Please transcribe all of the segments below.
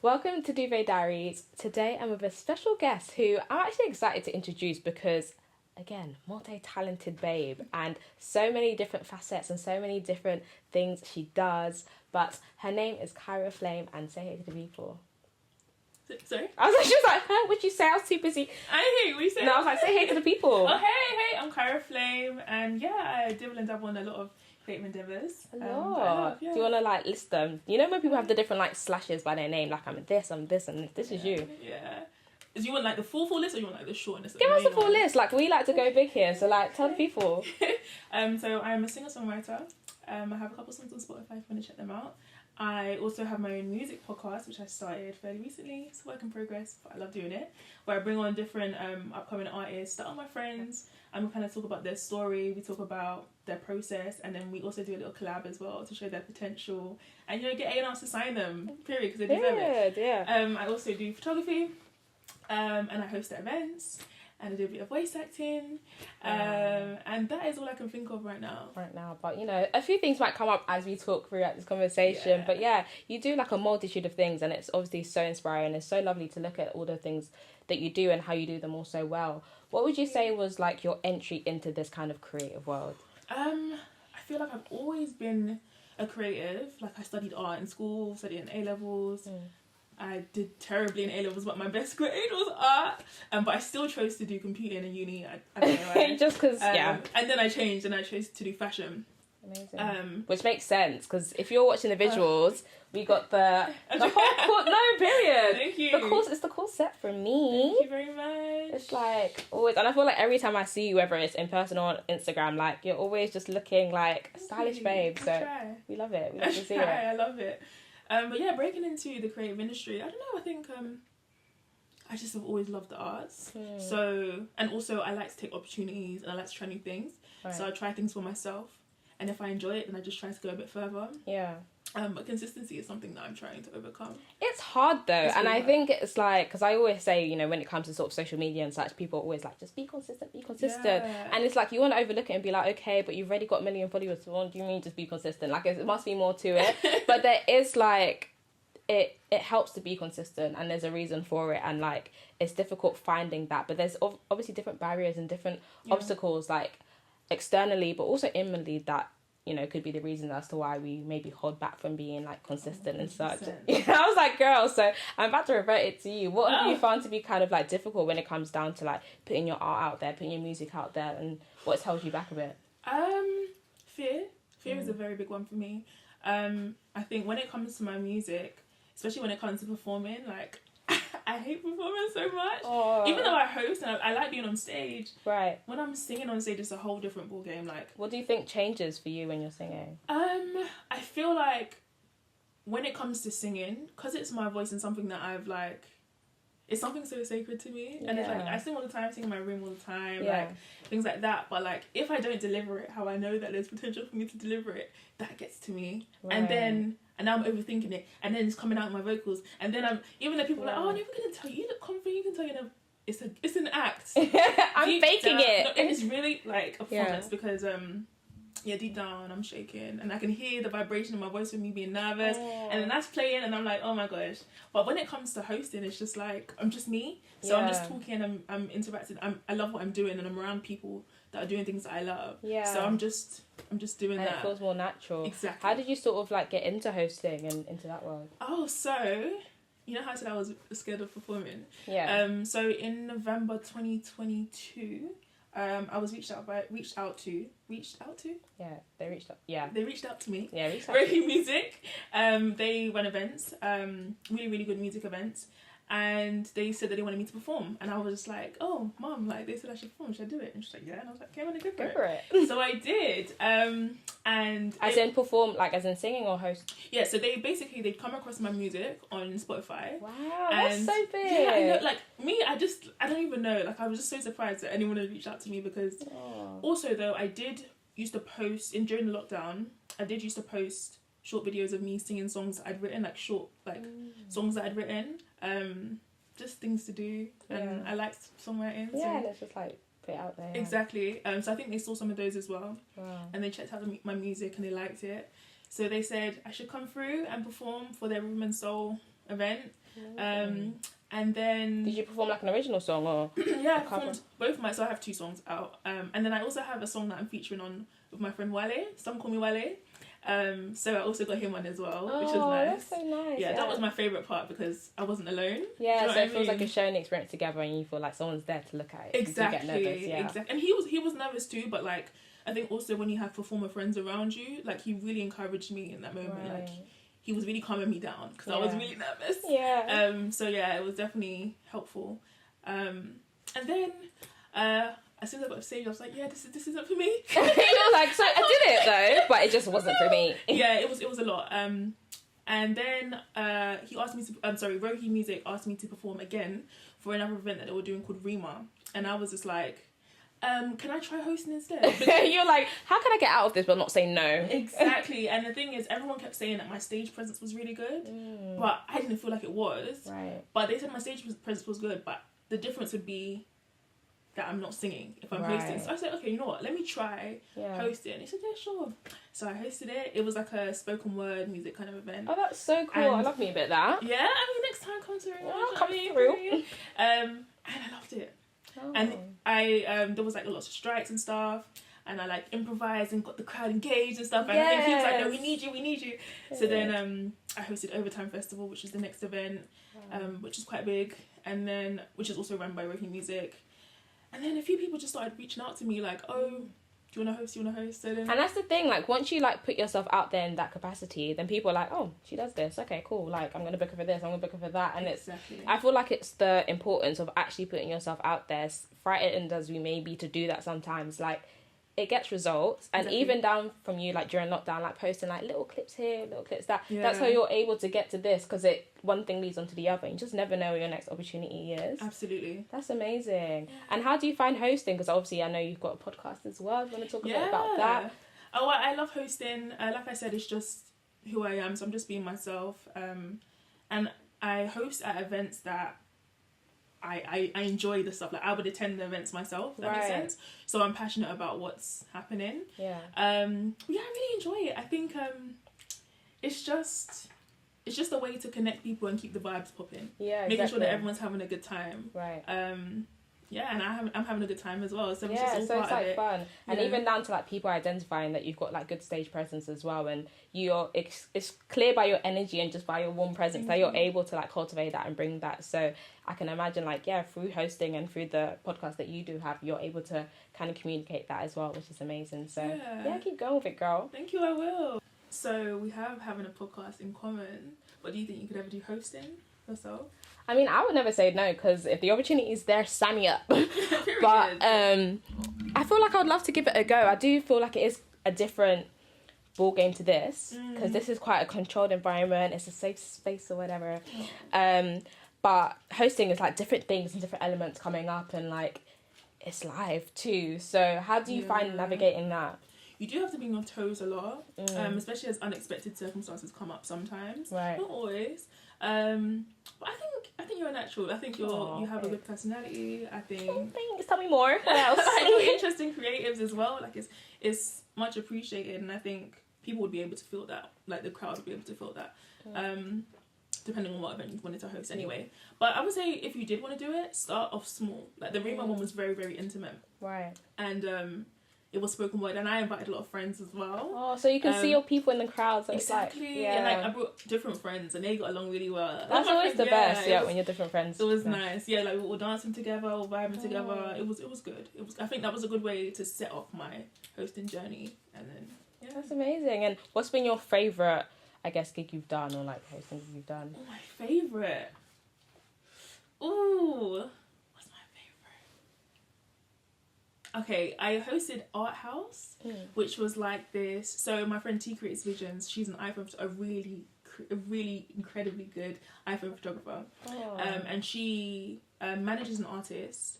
Welcome to Duvet Diaries. Today I'm with a special guest who I'm actually excited to introduce because, again, multi-talented babe and so many different facets and so many different things she does. But her name is Kyra Flame, and say hey to the people. Sorry? She was like, huh, what'd you say? I was too busy. I hear what you said. No, I was like, say hey to the people. Oh, hey, I'm Kyra Flame, and yeah, I dabble and dabble in a lot of creative endeavours. Do you want to list them? You know when people have the different slashes by their name, like I'm this, and this is you. Yeah. Do you want the full list, or you want the shortness? Give us the full list. We like to go big here, so tell the people. So I'm a singer-songwriter. I have a couple songs on Spotify if you want to check them out. I also have my own music podcast, which I started fairly recently. It's a work in progress, but I love doing it. Where I bring on different upcoming artists that are my friends, and we kind of talk about their story. We talk about their process, and then we also do a little collab as well to show their potential and get A&Rs to sign them. Period, because they deserve it. Yeah. I also do photography, and I host events. And I do a bit of voice acting. And that is all I can think of right now. But a few things might come up as we talk throughout this conversation. Yeah. But yeah, you do a multitude of things, and it's obviously so inspiring. It's so lovely to look at all the things that you do and how you do them all so well. What would you say was your entry into this kind of creative world? I feel like I've always been a creative. I studied art in school, studied in A-levels. I did terribly in A-levels, but my best grade was art. But I still chose to do computing in uni. I don't know why. Just because, yeah. And then I changed and I chose to do fashion. Amazing. Which makes sense, because if you're watching the visuals, we got the whole course. No, period. Thank you. It's the cool set for me. Thank you very much. It's always, and I feel every time I see you, whether it's in person or on Instagram, you're always just looking like a stylish babe. So we love it. We love to see it. I love it. But yeah, breaking into the creative industry, I don't know, I think I just have always loved the arts. So, and also I like to take opportunities and I like to try new things. Right. So I try things for myself, and if I enjoy it, then I just try to go a bit further. Yeah. But consistency is something that I'm trying to overcome. It's hard though, and I think it's because I always say, when it comes to sort of social media and such, people are always just be consistent. Yeah. And it's you want to overlook it and be okay, but you've already got a million followers, so what do you mean just be consistent? It must be more to it. But there is it helps to be consistent, and there's a reason for it, and it's difficult finding that, but there's obviously different barriers and different obstacles externally, but also inwardly that could be the reason as to why we maybe hold back from being consistent 100%. And such. I was girl, so I'm about to revert it to you. What have you found to be kind of difficult when it comes down to putting your art out there, putting your music out there, and what's held you back a bit? Fear is a very big one for me. I think when it comes to my music, especially when it comes to performing, I hate performing so much. Even though I host and I like being on stage. Right. When I'm singing on stage, it's a whole different ballgame. What do you think changes for you when you're singing? I feel when it comes to singing, because it's my voice and something that I've it's something so sacred to me. Yeah. And it's I sing all the time, I sing in my room all the time, things like that. But if I don't deliver it how I know that there's potential for me to deliver it, that gets to me. Right. And now I'm overthinking it, and then it's coming out in my vocals, and then even though people are I'm never gonna tell you, you look confident, you can tell it's an act. I'm faking it. No, it's really a performance because deep down I'm shaking, and I can hear the vibration in my voice with me being nervous, and then that's playing, and I'm oh my gosh. But when it comes to hosting, it's just I'm just me, so I'm just talking, I'm interacting, I love what I'm doing, and I'm around people that are doing things that I love. Yeah. So I'm just doing that. And it feels more natural. Exactly. How did you sort of get into hosting and into that world? Oh, so you know how I said I was scared of performing? Yeah. So in November 2022, I was reached out to. Yeah, they reached out. Yeah. They reached out to me. Yeah, Reggae Music. They run events, really, really good music events. And they said that they wanted me to perform. And I was just oh, Mum, they said I should perform. Should I do it? And she's yeah. And I was okay, I'm going to go for it. So I did. And as in perform, as in singing or host? Yeah, so they'd come across my music on Spotify. Wow, that's so big. Yeah, I know, me, I don't even know. I was just so surprised that anyone had reached out to me because also though, I did used to post during the lockdown, I did used to post short videos of me singing songs that I'd written, short songs that I'd written, just things to do, and I liked songwriting. Yeah, let's just put it out there. Exactly. So I think they saw some of those as well. Wow. And they checked out my music and they liked it. So they said I should come through and perform for their Rhythm and Soul event. And then... Did you perform like an original song or? Yeah, I performed both my... So I have 2 songs out. And then I also have a song that I'm featuring on with my friend Wale. Some call me Wale. So I also got him on as well, which was nice. That's so nice. Yeah, that was my favourite part because I wasn't alone. Yeah, so it feels like a sharing experience together and you feel like someone's there to look at it. Exactly. You get nervous, Exactly. And he was nervous too, but like, I think also when you have performer friends around you, like he really encouraged me in that moment. Right. Like he was really calming me down because I was really nervous. Yeah. So yeah, it was definitely helpful. And then as soon as I got off stage, I was like, yeah, this isn't for me. You're like, so I did it though, but it just wasn't for me. Yeah, it was a lot. And then he asked me to, Rohi Music asked me to perform again for another event that they were doing called Rima. And I was just like, can I try hosting instead? You're like, how can I get out of this but not say no? Exactly. And the thing is, everyone kept saying that my stage presence was really good, but I didn't feel like it was. Right. But they said my stage presence was good, but the difference would be that I'm not singing if I'm hosting. So I said, okay, you know what? Let me try hosting. He said, yeah, sure. So I hosted it. It was like a spoken word music kind of event. Oh, that's so cool. I love me a bit of that. Yeah, I mean, next time come through. Oh, come through. And I loved it. Oh. And I there was like lots of strikes and stuff. And I like improvised and got the crowd engaged and stuff. And I think he was like, no, we need you. So then I hosted Overtime Festival, which is the next event, which is quite big. And then, which is also run by Working Music. And then a few people just started reaching out to me like, oh, do you want to host? So then... And that's the thing, like, once you, like, put yourself out there in that capacity, then people are like, oh, she does this. Okay, cool. Like, I'm going to book her for this. I'm going to book her for that. And I feel like it's the importance of actually putting yourself out there, frightened as we may be to do that sometimes. Like, it gets results. And even down from you, like, during lockdown, like, posting, like, little clips here, little clips that. Yeah. That's how you're able to get to this because one thing leads on to the other. You just never know where your next opportunity is. Absolutely. That's amazing. Yeah. And how do you find hosting? Because obviously I know you've got a podcast as well. Do you want to talk a bit about that? Oh, I love hosting. Like I said, it's just who I am. So I'm just being myself. And I host at events that I enjoy the stuff. Like I would attend the events myself. If that makes sense. So I'm passionate about what's happening. Yeah. I really enjoy it. I think it's just a way to connect people and keep the vibes popping. Yeah, making sure that everyone's having a good time. Right. Yeah, and I'm having a good time as well. So it's like fun, and even down to like people identifying that you've got like good stage presence as well, and it's clear by your energy and just by your warm presence that you're able to like cultivate that and bring that. So I can imagine like through hosting and through the podcast that you do have, you're able to kind of communicate that as well, which is amazing. So keep going with it, girl. Thank you. I will. So we have having a podcast in common. But do you think you could ever do hosting yourself? I mean, I would never say no because if the opportunity is there, sign me up. But I feel like I would love to give it a go. I do feel like it is a different ball game to this because this is quite a controlled environment. It's a safe space or whatever. But hosting is like different things and different elements coming up and like it's live too. So how do you find navigating that? You do have to be on your toes a lot, especially as unexpected circumstances come up sometimes. Right. Not always. But I think you're a natural. I think you have a good personality. I think. Thanks. Tell me more. What else? You're interesting creatives as well. Like it's much appreciated, and I think people would be able to feel that. Like the crowd would be able to feel that. Depending on what event you wanted to host anyway. But I would say if you did want to do it, start off small. Like the Rima one was very, very intimate. Right. And it was spoken word, and I invited a lot of friends as well. Oh, so you can see your people in the crowd. So exactly. It's like, and like I brought different friends, and they got along really well. That's always the best, when you're different friends. It was nice. Yeah, like we were dancing together, or vibing together. It was good. I think that was a good way to set off my hosting journey, and then That's amazing. And what's been your favourite, I guess, gig you've done or like hosting gig you've done? Oh, my favourite. Ooh. Okay, I hosted Art House, which was like this. So my friend T creates visions. She's an iPhone, a really incredibly good iPhone photographer, and she manages an artist.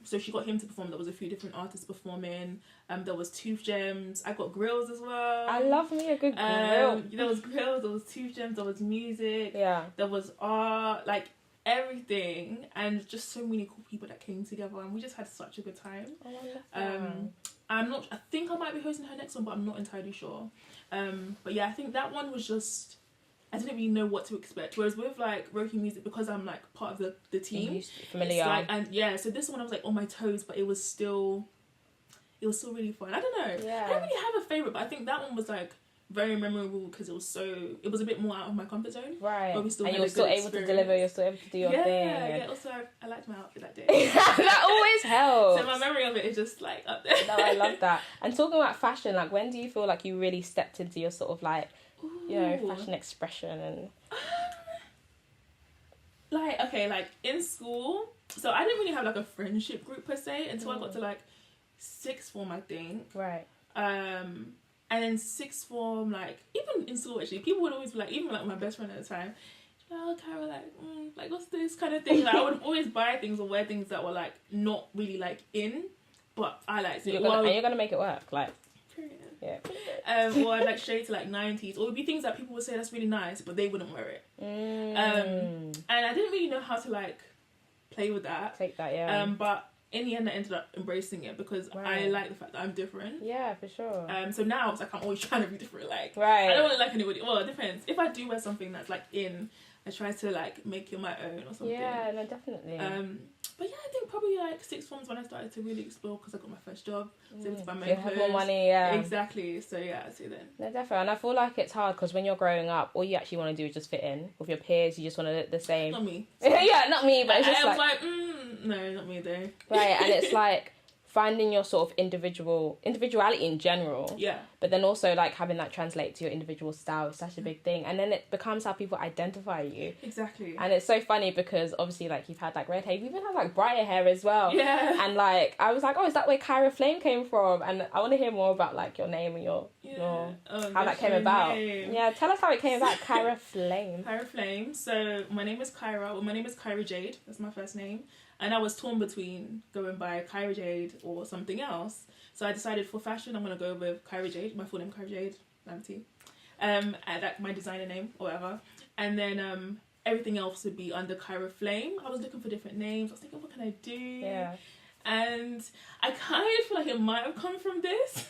So she got him to perform. There was a few different artists performing. There was Tooth Gems. I got grills as well. I love me a good grill. There was grills. There was Tooth Gems. There was music. Yeah. There was art. Like. Everything, and just so many cool people that came together, and we just had such a good time. I think I might be hosting her next one, but I'm not entirely sure. But yeah, I think that one was just I didn't really know what to expect. Whereas with like Roki Music, because I'm like part of the team, familiar. Like, and yeah, so this one I was like on my toes, but it was still really fun. I don't know. Yeah. I don't really have a favorite, but I think that one was like very memorable because it was a bit more out of my comfort zone. Right. But we still and had you're a still good able to deliver. You're still able to do your thing. Yeah. Also, I liked my outfit that day. That always helps. So my memory of it is just like up there. No, I love that. And talking about fashion, like when do you feel like you really stepped into your sort of like, you know, fashion expression and... like in school, so I didn't really have like a friendship group per se until I got to like sixth form, I think. Right. And then sixth form, like even in school actually, people would always be like, even like my best friend at the time, oh Kyra, like what's this kind of thing? Like I would always buy things or wear things that were like not really like in, but I liked it. And you're gonna make it work, like. Yeah. Or I'd like straight to like 90s, or it would be things that people would say that's really nice, but they wouldn't wear it. And I didn't really know how to like play with that. Take that, yeah. But in the end, I ended up embracing it because I like the fact that I'm different. Yeah, for sure. So now it's like I'm always trying to be different. Like, right. I don't want to like anybody. Well, it depends. If I do wear something that's like in, I try to like make it my own or something. Yeah, no, definitely. But yeah, I think probably like sixth form is when I started to really explore because I got my first job. So able to buy my own clothes. Have more money, yeah. Exactly. So yeah, I'd say then. No, definitely. And I feel like it's hard because when you're growing up, all you actually want to do is just fit in with your peers. You just want to look the same. Not me. Yeah, not me, but it's just I was like, no, not me though. Right, and it's like finding your sort of individuality in general. Yeah. But then also like having that translate to your individual style is such a big thing. And then it becomes how people identify you. Exactly. And it's so funny because obviously like you've had like red hair, you've even had like brighter hair as well. Yeah. And like I was like, oh, is that where Kyra Flame came from? And I want to hear more about like your name and your how that came about. Name. Yeah, tell us how it came about. Kyra Flame. Kyra Flame. So my name is Kyra. Well, my name is Kyra Jade. That's my first name. And I was torn between going by Kyra Jade or something else. So I decided for fashion, I'm going to go with Kyra Jade. My full name, Kyra Jade, Lamty. And that's my designer name or whatever. And then everything else would be under Kyra Flame. I was looking for different names. I was thinking, what can I do? Yeah. And I kind of feel like it might have come from this.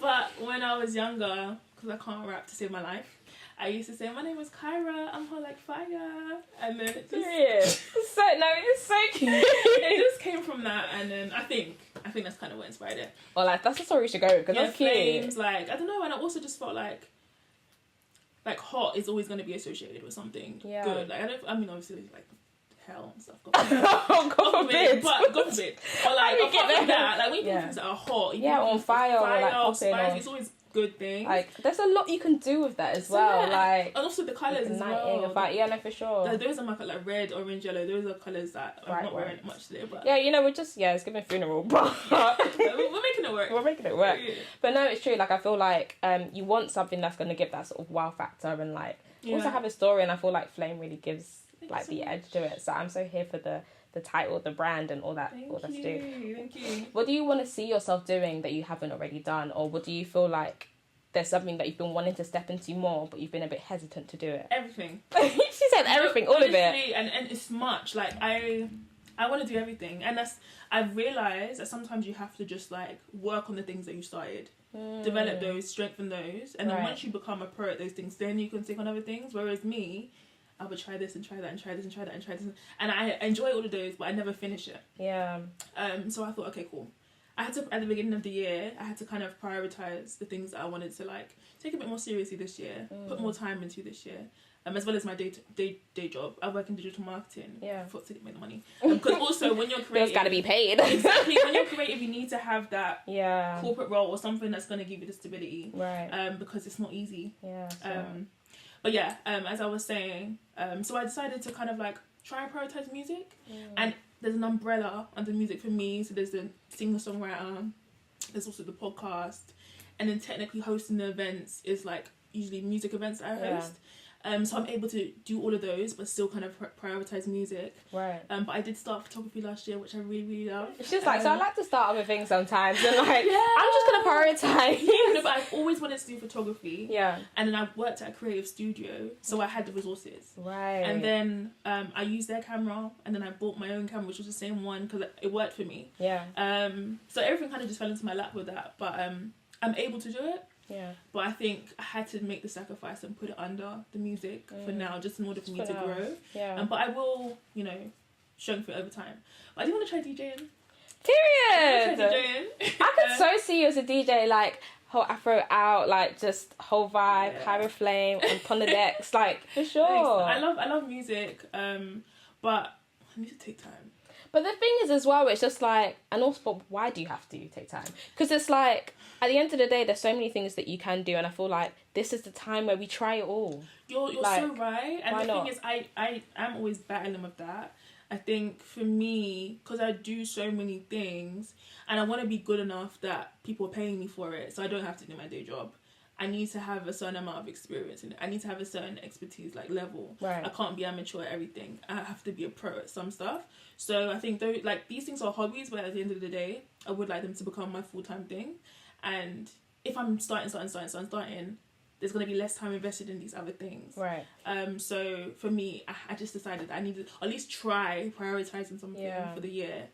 But when I was younger, because I can't rap to save my life, I used to say, my name is Kyra, I'm hot like fire. And then it just... it's so cute. It just came from that, and then I think that's kind of what inspired it. Well, like, that's the story we should go, because that's cute. Flames, like, I don't know, and I also just felt like hot is always going to be associated with something good. Like, I mean, obviously, like, hell and stuff. God forbid. God forbid. But, like, apart from that, like, when you think things that are hot, on fire, or like, spice, it's always good thing. Like, there's a lot you can do with that as well. Like, and also the colours as well. For sure. Like, those are my like red, orange, yellow. Those are colours that I'm not wearing much today. But yeah, we're just it's giving a funeral, but we're making it work. We're making it work. Yeah. But no, it's true. Like, I feel like you want something that's gonna give that sort of wow factor and like also have a story. And I feel like Flame really gives the edge to it. So I'm so here for the title, the brand, and all that. Thank you. What do you want to see yourself doing that you haven't already done, or what do you feel like there's something that you've been wanting to step into more, but you've been a bit hesitant to do it? Everything. She said everything, all of it. And it's much. Like, I want to do everything. And I've realised that sometimes you have to just, like, work on the things that you started. Develop those, strengthen those. And then once you become a pro at those things, then you can take on other things. Whereas me, I would try this and try that and try this and try that and try this. And I enjoy all of those, but I never finish it. Yeah. So I thought, okay, cool. I had to, at the beginning of the year, I had to kind of prioritise the things that I wanted to, like, take a bit more seriously this year, put more time into this year, as well as my day job. I work in digital marketing. Yeah. To make the money. Because also, when you're creative... It's got to be paid. Exactly. When you're creative, you need to have that corporate role or something that's going to give you the stability. Right. Because it's not easy. Yeah. But yeah, as I was saying, so I decided to kind of, like, try and prioritise music. And there's an umbrella under music for me. So there's the singer-songwriter, there's also the podcast, and then technically hosting the events is like usually music events that I host. So I'm able to do all of those, but still kind of prioritise music. Right. But I did start photography last year, which I really, really love. It's just like, so I like to start other things sometimes. And like, I'm just going to prioritise. Yeah, no, but I've always wanted to do photography. Yeah. And then I worked at a creative studio, so I had the resources. Right. And then I used their camera, and then I bought my own camera, which was the same one, because it worked for me. Yeah. So everything kind of just fell into my lap with that. But I'm able to do it. Yeah. But I think I had to make the sacrifice and put it under the music for now, just in order for me to grow. Yeah. But I will, you know, strengthen it over time. But I do want to try DJing. Period. I could so see you as a DJ, like whole afro out, like just whole vibe, Kyra Flame on the decks, like for sure. I love music, but I need to take time. But the thing is as well, it's just like, and also, but why do you have to take time? Because it's like, at the end of the day, there's so many things that you can do, and I feel like this is the time where we try it all. You're like, so right. And the thing is, I am always battling with that. I think for me, because I do so many things, and I want to be good enough that people are paying me for it, so I don't have to do my day job. I need to have a certain amount of experience in it. I need to have a certain expertise, like, level. Right. I can't be amateur at everything. I have to be a pro at some stuff. So I think these things are hobbies, but at the end of the day, I would like them to become my full-time thing. And if I'm starting, there's going to be less time invested in these other things. Right. So for me, I just decided that I need to at least try prioritizing something for the year.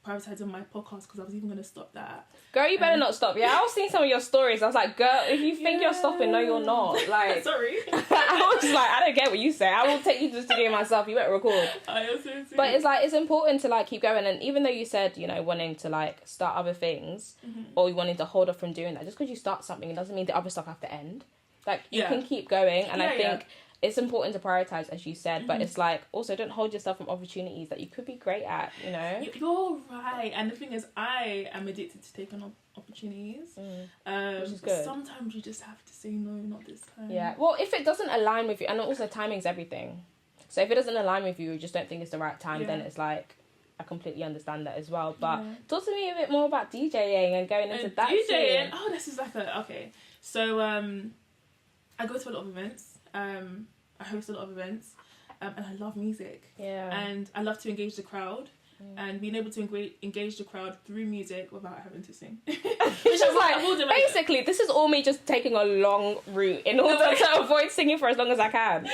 Prioritizing my podcast, because I was even going to stop that. Girl, you better not stop. Yeah, I was seeing some of your stories. I was like, girl, if you think you're stopping, no, you're not. Like, sorry. I was like, I don't get what you say. I will take you to the studio myself. You better record. I also see. But it's like, it's important to like keep going. And even though you said, you know, wanting to like start other things, or you wanting to hold off from doing that, just because you start something, it doesn't mean the other stuff have to end. Like, you can keep going. And I think it's important to prioritize, as you said, but it's like, also don't hold yourself from opportunities that you could be great at, you know? You're right. And the thing is, I am addicted to taking on opportunities. Which is good. Sometimes you just have to say no, not this time. Yeah. Well, if it doesn't align with you, and also timing's everything. So if it doesn't align with you, you just don't think it's the right time, then it's like, I completely understand that as well. But talk to me a bit more about DJing and going into that DJing. scene. Oh, this is like okay. So I go to a lot of events. I host a lot of events, and I love music. Yeah. And I love to engage the crowd, and being able to engage the crowd through music without having to sing. Which is like, basically, this is all me just taking a long route in order to avoid singing for as long as I can.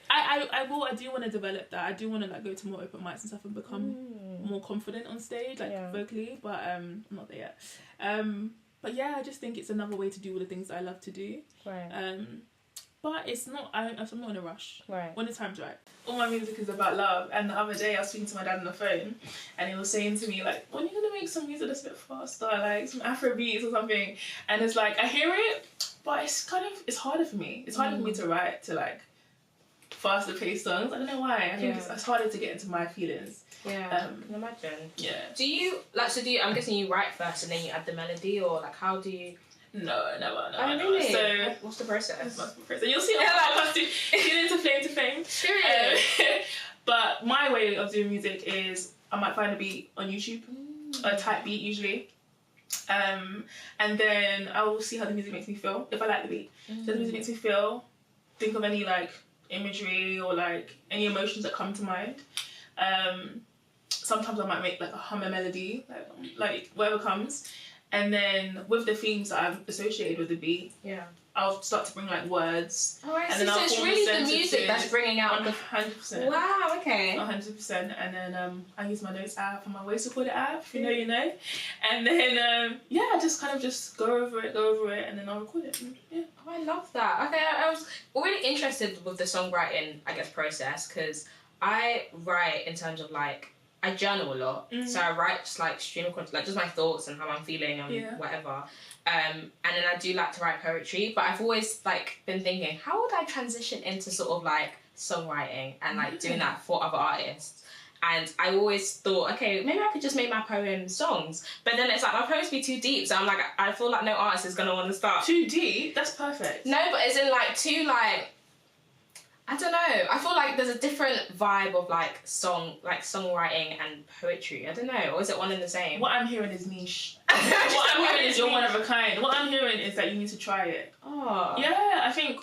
I do want to develop that. I do want to like go to more open mics and stuff and become more confident on stage, like vocally, but I'm not there yet. But yeah, I just think it's another way to do all the things that I love to do. Right. But it's not, I'm not in a rush. Right. When the time's right. All my music is about love. And the other day I was speaking to my dad on the phone, and he was saying to me, like, when are you going to make some music that's a bit faster, like some Afro beats or something? And it's like, I hear it, but it's harder for me. It's harder for me to write to like faster paced songs. I don't know why. I think it's harder to get into my feelings. Yeah, I can imagine. Yeah. I'm guessing you write first and then you add the melody, or like how do you... No. Oh, really? So what's the process? You'll see how tune into Flame to Fame. But my way of doing music is I might find a beat on YouTube, a type beat usually, and then I will see how the music makes me feel. If I like the beat, so the music makes me feel. Think of any like imagery or like any emotions that come to mind. Sometimes I might make like a hum a melody, like whatever comes. And then with the themes that I've associated with the beat, I'll start to bring like words. Oh, I see. So it's really the music that's bringing out 100%. Wow, okay. 100%. And then I use my notes app and my voice recorder app, if you know. And then, I just kind of just go over it, and then I'll record it. Yeah. Oh, I love that. Okay, I was really interested with the songwriting, I guess, process, because I write in terms of like, I journal a lot, so I write just like stream of consciousness, like just my thoughts and how I'm feeling and whatever. And then I do like to write poetry, but I've always like been thinking, how would I transition into sort of like songwriting and like doing that for other artists? And I always thought, okay, maybe I could just make my poems songs. But then it's like, my poems be too deep, so I'm like, I feel like no artist is gonna want to start. Too deep? That's perfect. No, but it's in like too like, I don't know. I feel like there's a different vibe of like songwriting and poetry. I don't know. Or is it one and the same? What I'm hearing is niche. What I'm hearing is you're one of a kind. What I'm hearing is that you need to try it. Oh. Yeah, I think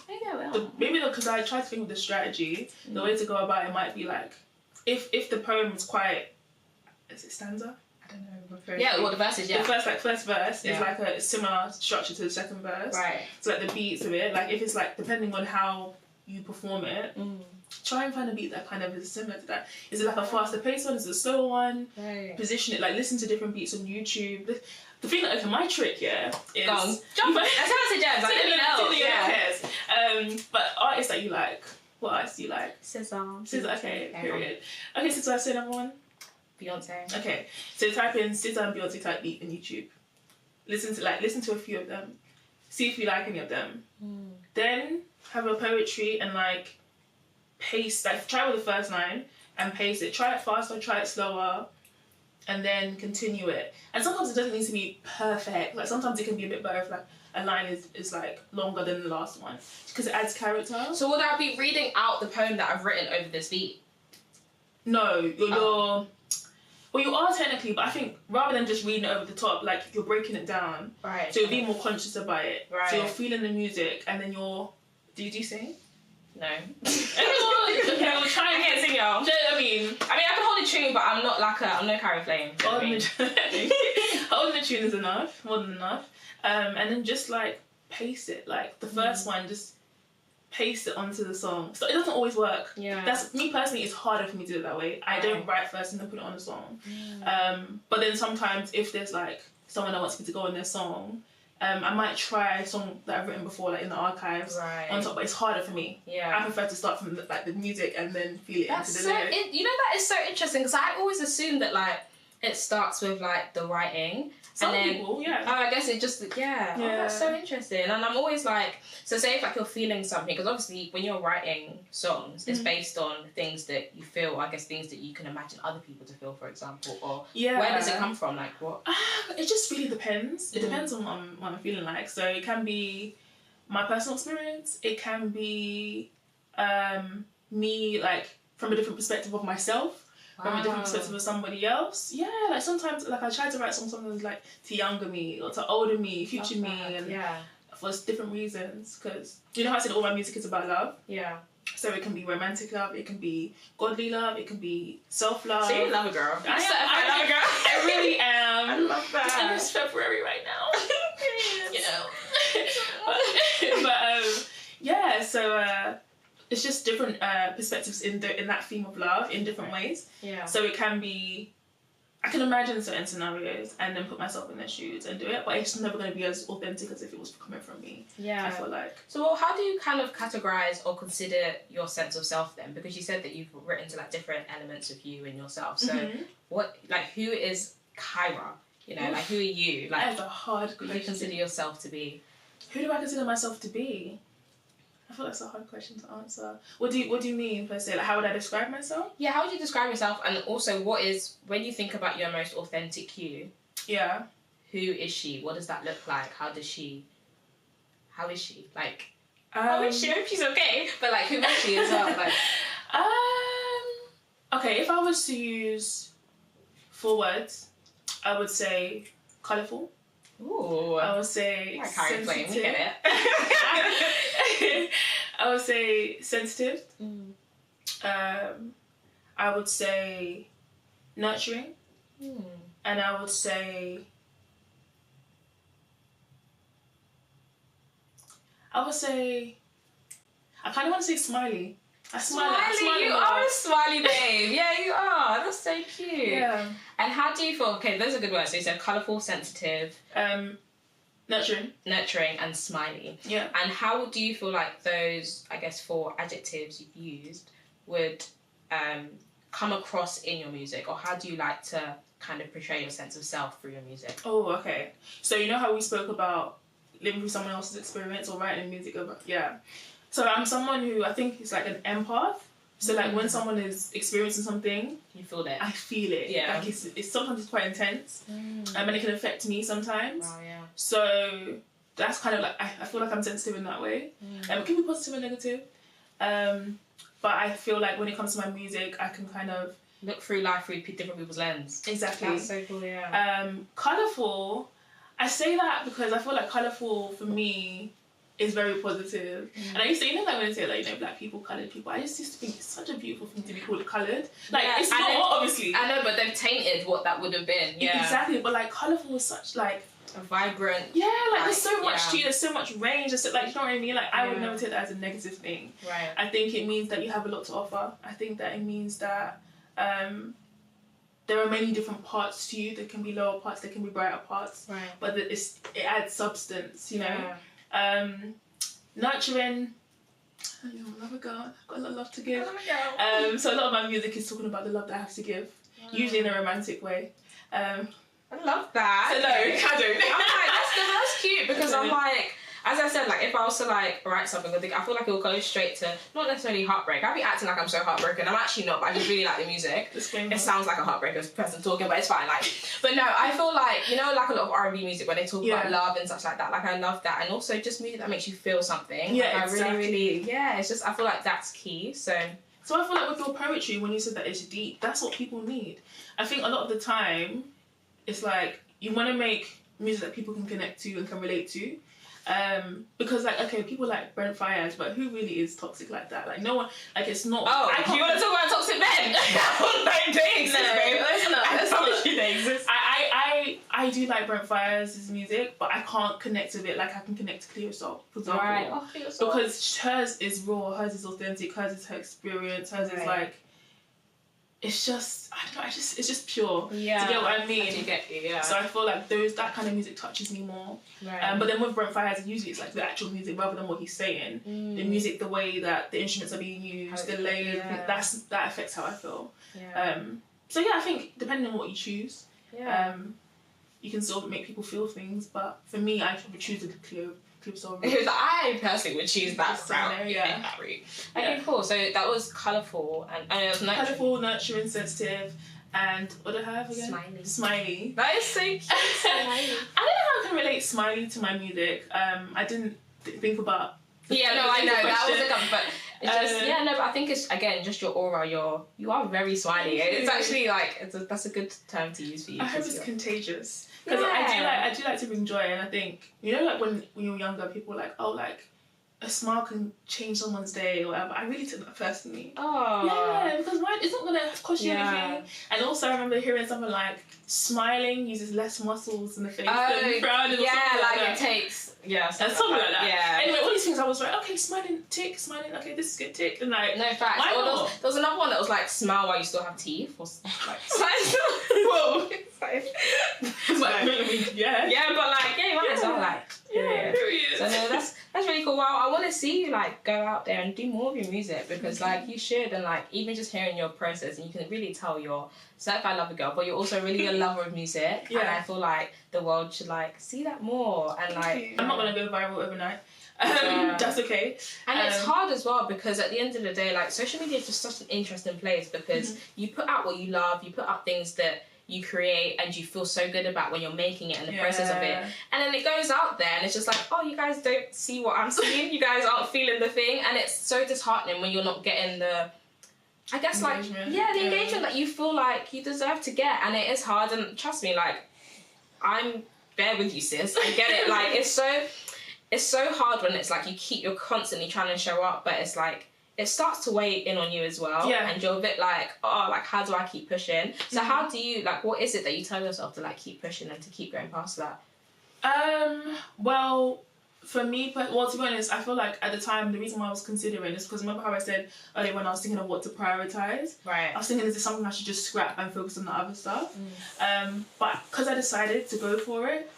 maybe because I tried to think of the strategy, the way to go about it might be like, if the poem is quite, is it stanza? I don't know. Yeah, well, the verses, The first verse is like a similar structure to the second verse. Right. So like the beats of it, like if it's like, depending on how you perform it, try and find a beat that kind of is similar to that. Is it like a faster paced one? Is it a slow one? Right. Position it, like listen to different beats on YouTube. the thing that, okay, my trick, is... Go on. Jump. That's how I suggest. Like, let me know. But artists that you like, what artists do you like? SZA. Okay, period. Okay, SZA, say number one. Beyonce. Okay, so type in SZA and Beyonce type beat in YouTube. Listen to a few of them. See if you like any of them. Then have a poetry and like pace. Like try with the first line and pace it. Try it faster. Try it slower. And then continue it. And sometimes it doesn't need to be perfect. Like sometimes it can be a bit better if like a line is like longer than the last one because it adds character. So would I be reading out the poem that I've written over this beat? No, you're well, you are technically, but I think rather than just reading it over the top, like you're breaking it down. Right. So you'll be more conscious about it. Right. So you're feeling the music, and then you're. Do you sing? No. Okay, we'll try and can't sing, y'all. I mean, I can hold a tune, but I'm not like I'm no Kyra Flame. Holding the tune is enough, more than enough. And then just like pace it. Like the first one, just paste it onto the song. So it doesn't always work. Yeah. That's me personally. It's harder for me to do it that way. I don't write first and then put it on the song. But then sometimes if there's like someone that wants me to go on their song, I might try a song that I've written before, like in the archives, on top. But it's harder for me. Yeah. I prefer to start from the music and then feel it into the lyrics. That is so interesting because I always assume that like it starts with like the writing. Some people, yeah. I guess it just, yeah. Oh, that's so interesting. And I'm always like, so say if like you're feeling something, because obviously when you're writing songs, it's based on things that you feel, I guess things that you can imagine other people to feel, for example, or where does it come from? Like what? It just really depends. It depends on what I'm feeling like. So it can be my personal experience. It can be me like from a different perspective of myself. From a different perspective of somebody else. Yeah, like sometimes like I try to write sometimes like to younger me or to older me, future me, and for different reasons. Because you know how I said all my music is about love? Yeah. So it can be romantic love, it can be godly love, it can be self-love. So you love a girl. I love a girl. I really am. I love that. And it's February right now. You know. but yeah, so it's just different perspectives in that theme of love in different ways. Yeah. So it can be, I can imagine certain scenarios and then put myself in their shoes and do it, but it's never going to be as authentic as if it was coming from me. Yeah. I feel like. So how do you kind of categorize or consider your sense of self then? Because you said that you've written to like different elements of you and yourself. So who is Kyra? You know, like who are you? Like, that's a hard question. Who do you consider yourself to be? Who do I consider myself to be? I feel that's a hard question to answer. What do you mean per se? Like, how would I describe myself? Yeah, how would you describe yourself? And also, when you think about your most authentic you? Yeah. Who is she? What does that look like? How is she? Like, how is she? I hope she's okay. But like, who is she as well? Like, okay, if I was to use 4 words, I would say colourful. Ooh. I would say Kyra Flame, we get it. I would say sensitive. I would say nurturing. And I would say I kind of want to say smiley. Smiley, you are a smiley babe. Yeah, you are. That's so cute. Yeah. And how do you feel? Okay, those are good words. So you said colourful, sensitive, nurturing, and smiley. Yeah. And how do you feel like those, I guess, 4 adjectives you've used would come across in your music, or how do you like to kind of portray your sense of self through your music? Oh, okay. So you know how we spoke about living through someone else's experience or writing music about So I'm someone who I think is like an empath. So like when someone is experiencing something, you feel it. I feel it. Yeah. Like it's sometimes it's quite intense, and it can affect me sometimes. Wow, yeah. So that's kind of like I feel like I'm sensitive in that way. It can be positive and negative, but I feel like when it comes to my music, I can kind of look through life through different people's lens. Exactly. That's so cool. Yeah. Colourful. I say that because I feel like colourful for me is very positive. And I used to, like when I say like, black people, coloured people, I just used to think it's such a beautiful thing to be called coloured. Like, it's not, obviously. I know, but they've tainted what that would have been. Yeah. Exactly, but like colourful is such like... a vibrant... Yeah, like there's so much to you, there's so much range, there's so, like, you know what I mean? Like, I would never take that as a negative thing. Right. I think it means that you have a lot to offer. I think that it means that there are many different parts to you. There can be lower parts, there can be brighter parts. Right. But it adds substance, you know. Yeah. Nurturing. I love a girl. I've got a lot of love to give. So a lot of my music is talking about the love that I have to give, usually in a romantic way. I love that. So no, I don't. I'm like, that's cute, because I'm like, as I said, like, if I was to, like, write something, I feel like it will go straight to, not necessarily heartbreak. I'd be acting like I'm so heartbroken. I'm actually not, but I just really like the music. It sounds like a heartbreaker person talking, but it's fine. Like, but no, I feel like, you know, like a lot of R&B music where they talk about love and such like that. Like, I love that. And also just music that makes you feel something. Yeah, like, exactly. I really, it's just, I feel like that's key. So I feel like with your poetry, when you said that it's deep, that's what people need. I think a lot of the time, it's like, you want to make music that people can connect to and can relate to. Because like, okay, people like Brent Fayez, but who really is toxic like that? Like, no one, like, it's not. Oh, you want to talk about toxic men? Like, they exist, babe. Let's not. They exist. I do like Brent Fayez's music, but I can't connect with it like I can connect to Clear Soul, for example. Right. Oh, because hers is raw, hers is authentic, hers is her experience, hers is like, it's just, I don't know, it's just pure. Yeah. Do you get what I mean? I do get you, yeah. So I feel like that kind of music touches me more. Right. But then with Brent Fayez, usually it's like the actual music rather than what he's saying. The music, the way that the instruments are being used, the layers, that affects how I feel. Yeah. So yeah, I think depending on what you choose, you can sort of make people feel things. But for me, I would choose the Clear Soul route. Because I personally would choose that route. Yeah. That route. Okay, cool. So that was colourful and it was nurturing. Colourful, nurturing, sensitive, and what did I have again? Smiley. That is so cute. Smiley. I don't know how I can relate Smiley to my music. I didn't think about. I know that was a couple, but it's just but I think it's again just your aura. You are very smiley. It's actually like that's a good term to use for you. I hope it's contagious. Because I do like to bring joy, and I think, you know, like when you're younger, people are like, oh, like a smile can change someone's day or whatever. I really took that personally. Oh. Yeah, because it's not gonna cost you anything. And also I remember hearing something like smiling uses less muscles in the face than frowning or something like that. It takes something like that. Yeah. Anyway, all these things I was like, okay, smiling, okay, this is good, tick, and like, no facts. Why not? There was another one that was like smile while you still have teeth, or like whoa. But like you might as well like so no, that's really cool. Wow, I want to see you like go out there and do more of your music, because like you should, and like even just hearing your process, and you can really tell you're certified lover girl, but you're also really a lover of music. And I feel like the world should like see that more. And like I'm not gonna go viral overnight. That's okay. And it's hard as well, because at the end of the day, like social media is just such an interesting place, because you put out what you love, you put out things that you create and you feel so good about when you're making it and the process of it, and then it goes out there and it's just like, oh, you guys don't see what I'm seeing, you guys aren't feeling the thing, and it's so disheartening when you're not getting the, I guess, engagement. Like the engagement that you feel like you deserve to get. And it is hard, and trust me, like I'm there with you, sis. I get it. Like it's so hard when it's like you're constantly trying to show up, but it's like it starts to weigh in on you as well. Yeah. And you're a bit like, oh, like how do I keep pushing? So how do you, like, what is it that you tell yourself to like keep pushing and to keep going past that? Well, for me, to be honest, I feel like at the time the reason why I was considering is because remember how I said earlier when I was thinking of what to prioritize? Right. I was thinking, is this something I should just scrap and focus on the other stuff? But because I decided to go for it,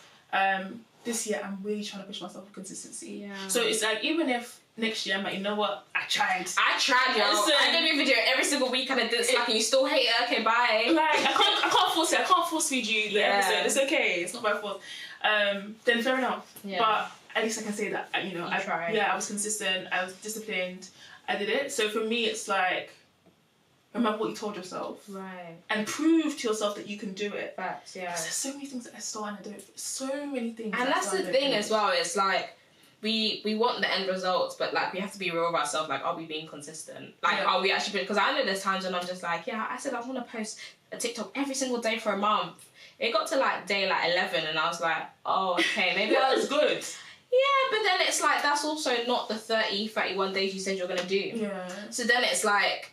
this year I'm really trying to push myself for consistency. Yeah. So it's like, even if next year I'm like, you know what, I tried, yo. So, I did a video every single week and I did Slack and you still hate it. Okay, bye. Like I can't force it. I can't force feed you the episode. It's okay. It's not my fault. Then fair enough. Yeah. But at least I can say that, you know, I tried. Yeah, I was consistent. I was disciplined. I did it. So for me, it's like, remember what you told yourself. Right. And prove to yourself that you can do it. Facts, yeah. Because there's so many things that I start and I don't. So many things. And that's the thing as well. It's like, we want the end results, but like we have to be real with ourselves. Like, are we being consistent? Like, are we actually? Because I know there's times when I'm just like, I said I want to post a TikTok every single day for a month. It got to like day like 11, and I was like, oh, okay, maybe that was good. Yeah, but then it's like that's also not the 31 days you said you're gonna do. Yeah. So then it's like,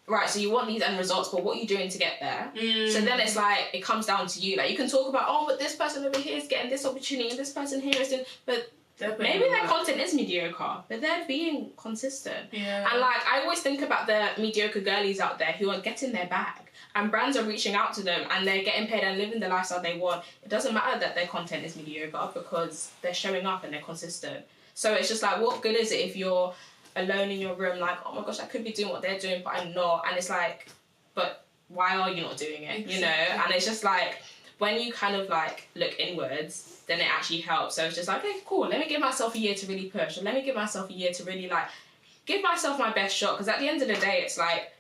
right, so you want these end results, but what are you doing to get there? So then it's like, it comes down to you. Like, you can talk about, oh, but this person over here is getting this opportunity, and this person here is doing, but Maybe their content is mediocre, but they're being consistent. Yeah. And like, I always think about the mediocre girlies out there who are getting their bag, and brands are reaching out to them, and they're getting paid and living the lifestyle they want. It doesn't matter that their content is mediocre, because they're showing up and they're consistent. So it's just like, what good is it if you're alone in your room, like, oh my gosh, I could be doing what they're doing, but I'm not. And it's like, but why are you not doing it? Exactly. You know? And it's just like, when you kind of like look inwards, then it actually helps. So it's just like, okay, cool, let me give myself a year to really push, or let me give myself a year to really like give myself my best shot. Because at the end of the day, it's like,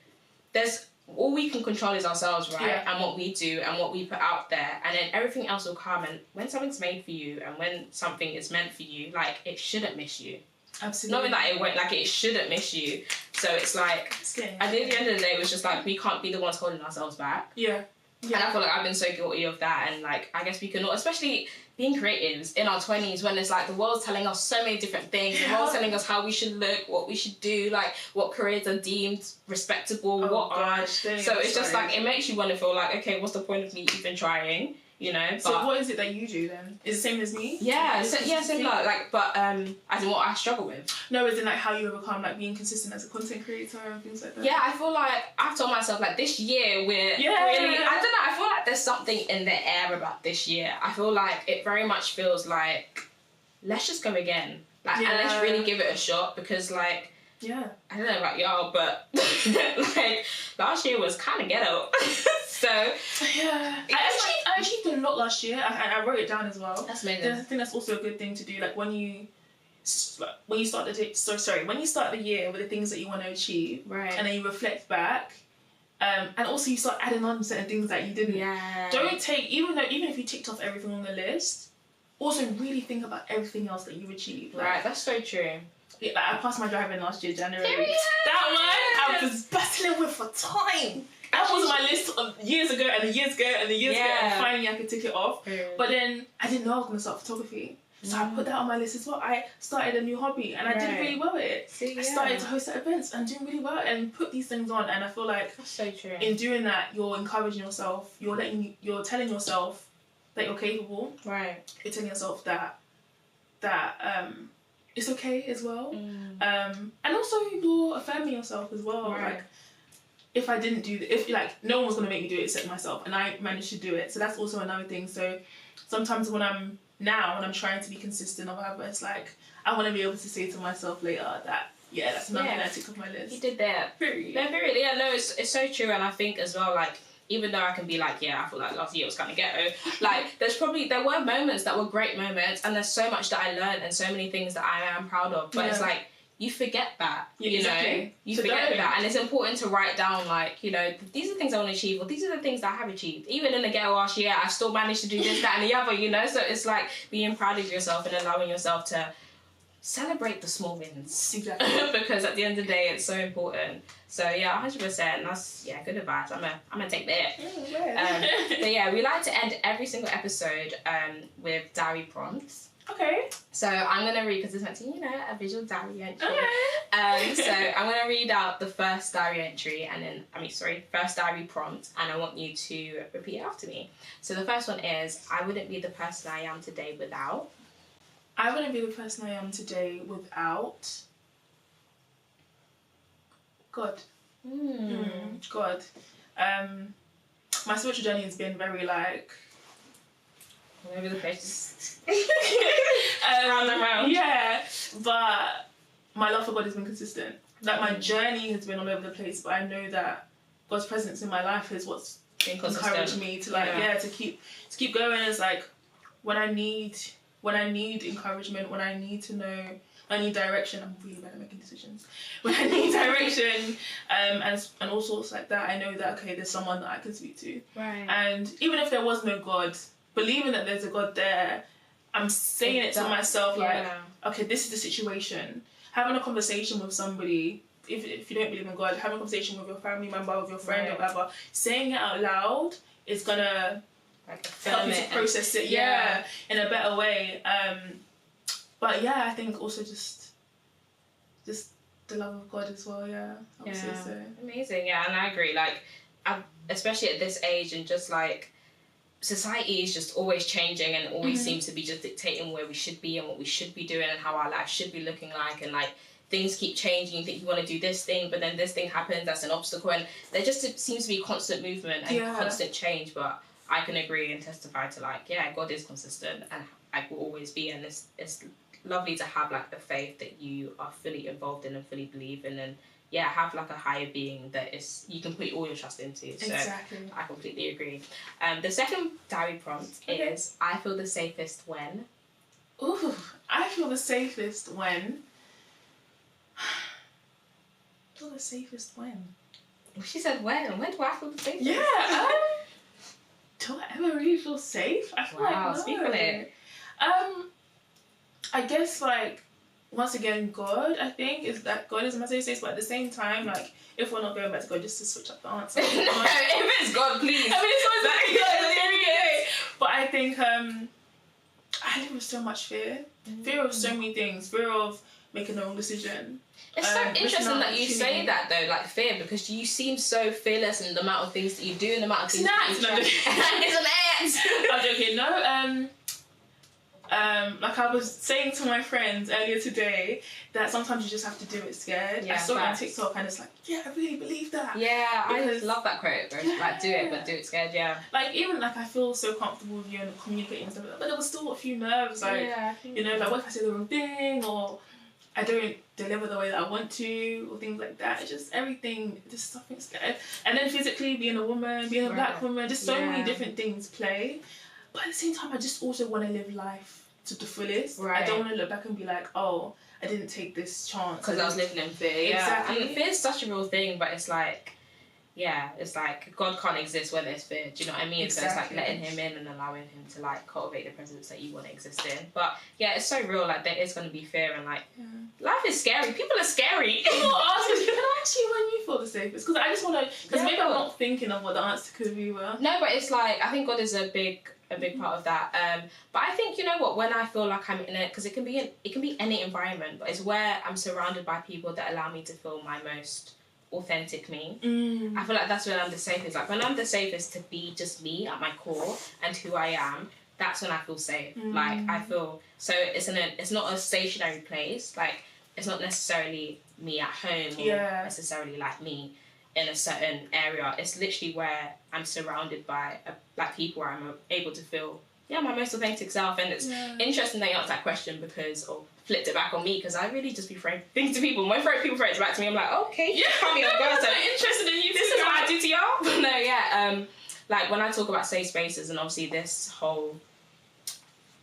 there's all we can control is ourselves, right? Yeah. And what we do and what we put out there, and then everything else will come. And when something's made for you and when something is meant for you, like, it shouldn't miss you. Absolutely. Not that it won't, like, it shouldn't miss you. So it's like, at the end of the day, it was just like, we can't be the ones holding ourselves back. Yeah. And I feel like I've been so guilty of that. And like, I guess we can all, especially being creatives in our 20s, when it's like the world's telling us so many different things. The world's telling us how we should look, what we should do, like what careers are deemed respectable, what aren't. So it's just like, it makes you want to feel like, okay, what's the point of me even trying? You know. So what is it that you do then? Is it the same as me? Yeah, similar. Like, but as in what I struggle with. No, as in like how you overcome like being consistent as a content creator and things like that. Yeah, I feel like I've told myself like this year we're really. I don't know. I feel like there's something in the air about this year. I feel like it very much feels like, let's just go again. Like, and let's really give it a shot, because like. Yeah. I don't know about y'all, but like last year was kind of ghetto. So yeah, I actually did a lot last year. I wrote it down as well. That's amazing. I think that's also a good thing to do. Like when you start the year with the things that you want to achieve, right? And then you reflect back, and also you start adding on certain things that you didn't. Yeah. Don't take even if you ticked off everything on the list, also really think about everything else that you've achieved. Like, right. That's so true. Yeah, I passed my driving last year, January. Period. That one I was battling with for time. That was my list of years ago and years ago, and finally I could tick it off. But then I didn't know I was going to start photography. So I put that on my list as well. I started a new hobby and I did really well at it. I started to host at events and doing really well and put these things on, and I feel like that's so true. In doing that, you're encouraging yourself, you're telling yourself that you're capable. Right. You're telling yourself that it's okay as well. And also you're affirming yourself as well. Right. Like, if I didn't do if like no one was gonna make me do it except myself, and I managed to do it, so that's also another thing. So sometimes when I'm trying to be consistent or whatever, it's like I want to be able to say to myself later that that's another thing I tick off my list. You did that. Period. No, period. Yeah, no, it's so true. And I think as well, like, even though I can be like, yeah, I feel like last year was kind of ghetto, like, there were moments that were great moments, and there's so much that I learned and so many things that I am proud of, but it's like, you forget that, you know? You forget that, and it's important to write down, like, you know, these are the things I want to achieve, or these are the things that I have achieved. Even in the ghetto last year, I still managed to do this, that, and the other, you know? So it's like being proud of yourself and allowing yourself to celebrate the small wins. Exactly. Because at the end of the day, it's so important. So yeah, 100%. That's good advice. I'm gonna take that. But yeah, we like to end every single episode with diary prompts. Okay. So I'm gonna read, because it's meant to, you know, a visual diary entry. Okay. So I'm gonna read out the first diary entry, and then first diary prompt, and I want you to repeat it after me. So the first one is, I wouldn't be the person I am today without. I wouldn't be the person I am today without God. God. My spiritual journey has been very like all over the place. Round. Yeah, but my love for God has been consistent. Like my journey has been all over the place, but I know that God's presence in my life is what's encouraged me to to keep going. It's like when I need encouragement, when I need to know, I need direction. I'm really bad at making decisions. When I need direction, and all sorts like that, I know that okay, there's someone that I can speak to. Right. And even if there was no God, believing that there's a God there, I'm saying it to myself like, okay, this is the situation. Having a conversation with somebody, if you don't believe in God, having a conversation with your family member, with your friend or whatever, saying it out loud is gonna help you to process it in a better way. But yeah, I think also just the love of God as well. I would say so. Amazing. Yeah, and I agree. Like, especially at this age, and just like society is just always changing and always seems to be just dictating where we should be and what we should be doing and how our life should be looking like, and like things keep changing. You think you want to do this thing, but then this thing happens, that's an obstacle, and there just seems to be constant movement and constant change. But I can agree and testify to like, yeah, God is consistent and I will always be, and it's lovely to have like the faith that you are fully involved in and fully believe in, and have like a higher being that is you can put all your trust into. So exactly. I completely agree. The second diary prompt is I feel the safest when. Ooh, I feel the safest when. I feel the safest when. She said when. When do I feel the safest? Yeah. Do I ever really feel safe? I feel like no. Speak on it. I guess like. Once again, God, I think, is that God is my safe space, but at the same time, like, if we're not going back to God, just to switch up the answer. If it's God, please. I mean, it's always God, but I think I live with so much fear. Fear of so many things. Fear of making the wrong decision. It's so interesting that you say that, though, like fear, because you seem so fearless in the amount of things that you do and the amount of things that you try. It's an ant! I'm joking. No, like I was saying to my friends earlier today, that sometimes you just have to do it scared. I saw it on TikTok and it's like, yeah, I really believe that. Yeah, because I love that quote, bro. Like, do it, but do it scared, Like, even, like, I feel so comfortable with you and communicating and stuff like that, but there was still a few nerves, like, you know, like, what if I say the wrong thing, or I don't deliver the way that I want to, or things like that. It's just everything, just something scared. And then physically, being a woman, being a black woman, just so many different things play. But at the same time, I just also want to live life to the fullest. I don't want to look back and be like, oh, I didn't take this chance because I was living in fear. Exactly. And fear is such a real thing, but it's like, it's like God can't exist where there's fear. Do you know what I mean? Exactly. So it's like letting him in and allowing him to like cultivate the presence that you want to exist in. But it's so real. Like there is going to be fear, and like life is scary. People are scary. People ask me, can I ask you when you feel the safest? Because I just want to. Because maybe I'm not thinking of what the answer could be. Well, no, but it's like I think God is a big part of that. But I think, you know what, when I feel like I'm in it, because it can be any environment, but it's where I'm surrounded by people that allow me to feel my most authentic me. I feel like that's when I'm the safest. Like when I'm the safest to be just me at my core and who I am, that's when I feel safe. Like I feel so it's not a stationary place. Like it's not necessarily me at home or necessarily like me in a certain area. It's literally where I'm surrounded by like people where I'm able to feel my most authentic self. And it's interesting that you asked that question or flipped it back on me, because I really just be throwing things to people. When people throw it back to me, I'm like, okay, call me a girl, so interested in you. This is what I do to y'all. No, like when I talk about safe spaces and obviously this whole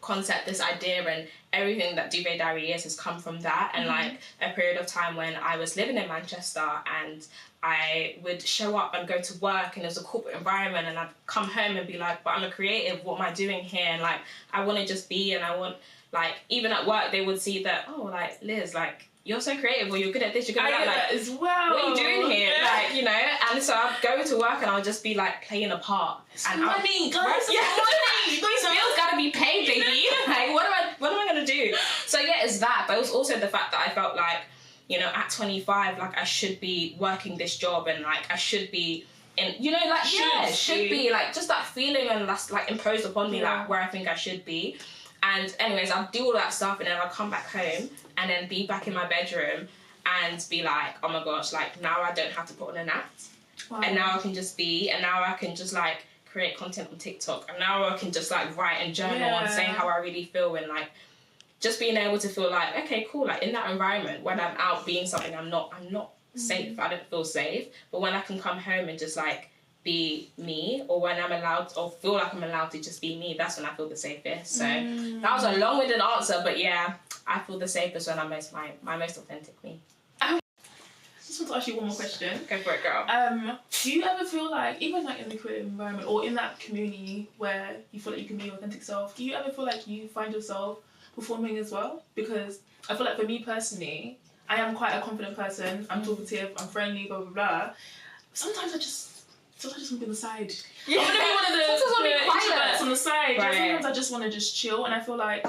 concept, this idea and everything that Duvet Diaries has come from that, and like a period of time when I was living in Manchester and I would show up and go to work and it was a corporate environment, and I'd come home and be like, but I'm a creative, what am I doing here? And like I want to just be, and I want, like, even at work they would see that, oh, like Liz, like you're so creative, or you're good at this, you're good at that, like as well. What are you doing here? Like, you know. And so I'd go to work and I'll just be like playing a part. And money, guys, these bills gotta be paid, baby. Like what am I gonna do? So it's that, but it was also the fact that I felt like, you know, at 25, like I should be working this job, and like I should be in, you know, like should be like just that feeling, and that's like imposed upon me, like where I think I should be. And anyways, I'll do all that stuff, and then I'll come back home and then be back in my bedroom and be like, oh my gosh, like now I don't have to put on an act. Wow. And now I can just be, and now I can just like create content on TikTok, and now I can just like write and journal and saying how I really feel, and like just being able to feel like, okay, cool, like in that environment when I'm out being something, I'm not safe. I don't feel safe. But when I can come home and just like be me, or when I'm allowed, or feel like I'm allowed to just be me, that's when I feel the safest. So that was a long-winded answer, but I feel the safest when I'm my most authentic me. I just want to ask you one more question. Go for it, girl. Do you ever feel like, even like in the creative environment or in that community where you feel like you can be your authentic self, do you ever feel like you find yourself performing as well? Because I feel like for me personally, I am quite a confident person. I'm talkative, I'm friendly, blah blah blah. Sometimes I just want to be on the side. I want to be one of the introverts on the side. Right. Sometimes I just want to just chill, and I feel like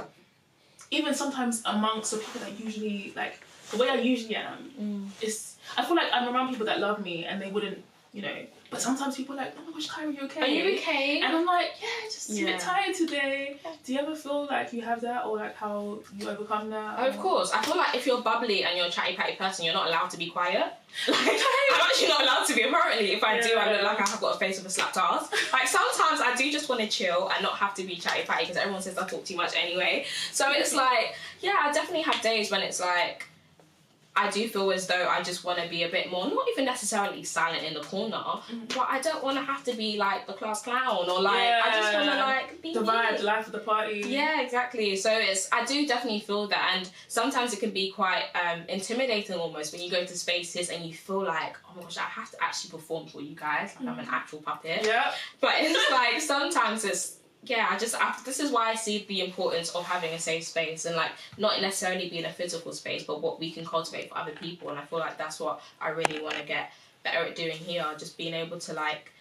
even sometimes amongst the people that usually, like the way I usually am, is I feel like I'm around people that love me and they wouldn't you know. But sometimes people are like, oh my gosh, Kyra, are you okay? Are you okay? And I'm like, yeah, just a bit tired today. Do you ever feel like you have that, or like how you overcome that? Oh, of course. I feel like if you're bubbly and you're a chatty patty person, you're not allowed to be quiet. Like, I'm actually not allowed to be. Apparently, if I do, I look like I have got a face of a slapped ass. Like, sometimes I do just want to chill and not have to be chatty patty because everyone says I talk too much anyway. So it's like, yeah, I definitely have days when it's like, I do feel as though I just want to be a bit more, not even necessarily silent in the corner, but I don't want to have to be like the class clown or like, I just want to like be the vibe, the life of the party. Yeah, exactly. So I do definitely feel that, and sometimes it can be quite intimidating almost when you go to spaces and you feel like, oh my gosh, I have to actually perform for you guys, like I'm an actual puppet. Yeah. But it's like, sometimes it's, this is why I see the importance of having a safe space and like not necessarily being a physical space, but what we can cultivate for other people. And I feel like that's what I really want to get better at doing here, just being able to like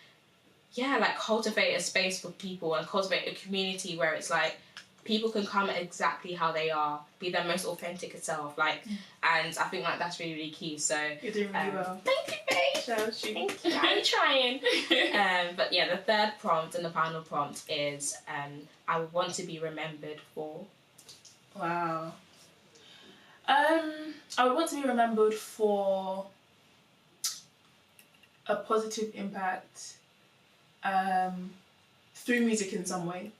cultivate a space for people and cultivate a community where it's like people can come exactly how they are, be their most authentic self, like, and I think like that's really, really key. So you're doing really well. Thank you, babe. Thank you. I'm trying. But yeah, the third prompt and the final prompt is I want to be remembered for. Wow. I would want to be remembered for a positive impact through music in some way.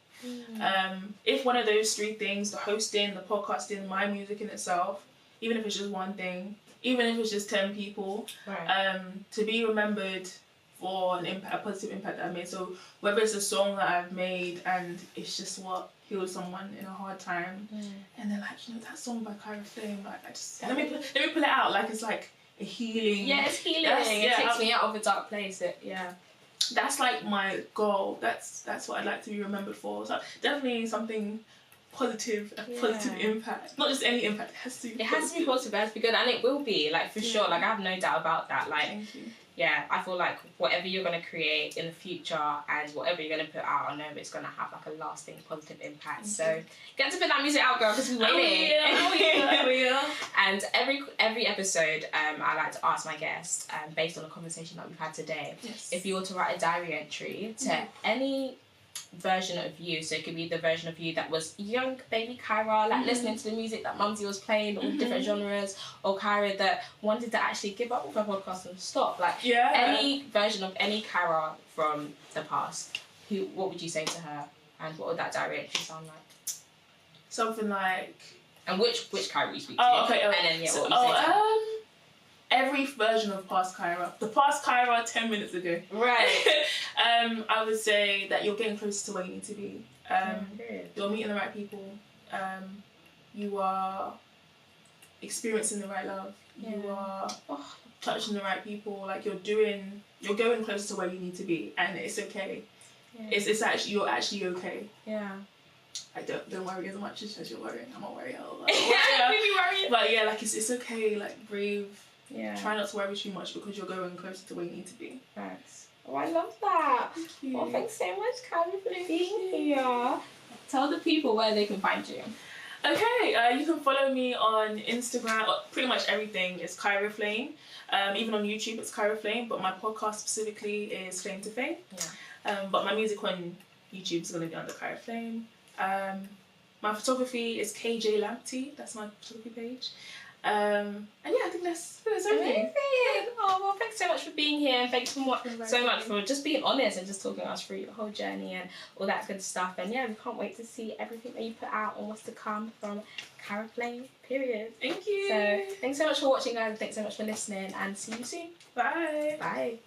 If one of those three things, the hosting, the podcasting, my music in itself, even if it's just one thing, even if it's just 10 people, to be remembered for an impact, a positive impact that I made. So whether it's a song that I've made and it's just what healed someone in a hard time, and they're like, you know, that song by Kyra Flame, like I just let me pull it out, like it's like a healing. Yeah, it's healing. It takes me out of a dark place. That's like my goal. That's what I'd like to be remembered for. So definitely something positive, a positive impact. Not just any impact. It has to be. It has to be positive. It has to be good, and it will be, like, for sure. Like, I have no doubt about that. Like, thank you. Yeah, I feel like whatever you're going to create in the future and whatever you're going to put out, I know it's going to have like a lasting positive impact. So get to put that music out, girl, because we waiting. And every episode, I like to ask my guest, based on the conversation that we've had today, if you were to write a diary entry to any version of you, so it could be the version of you that was young baby Kyra, like listening to the music that Mumsy was playing, all different genres, or Kyra that wanted to actually give up with her podcast and stop, like any version of any Kyra from the past, what would you say to her, and what would that diary entry sound like? Something like, and which Kyra you speak to? And then what would you say to her? Every version of past Kyra. The past Kyra 10 minutes ago. Right. I would say that you're getting closer to where you need to be. You're meeting the right people. You are experiencing the right love. You are touching the right people. Like you're going closer to where you need to be, and it's okay. It's actually, you're actually okay. Yeah. I don't worry as much as you're worrying. I'm not worrying. Worrying. But yeah, like it's okay. Like breathe. Yeah. Try not to worry too much because you're going closer to where you need to be. Thanks. Oh, I love that. Thank you. Well, thanks so much, Kyra, for being here. Tell the people where they can find you. Okay, you can follow me on Instagram. Pretty much everything is Kyra Flame. Even on YouTube, it's Kyra Flame. But my podcast specifically is Flame to Fame. Yeah. But my music on YouTube is going to be under Kyra Flame. My photography is KJ Lamptey. That's my photography page. And yeah, I think that's everything. Amazing. Oh, well, thanks so much for being here, and thanks so much for just being honest and just talking us through your whole journey and all that good stuff. And yeah, we can't wait to see everything that you put out and what's to come from Kyra Flame, period. Thank you. So thanks so much for watching, guys. Thanks so much for listening, and see you soon. Bye. Bye.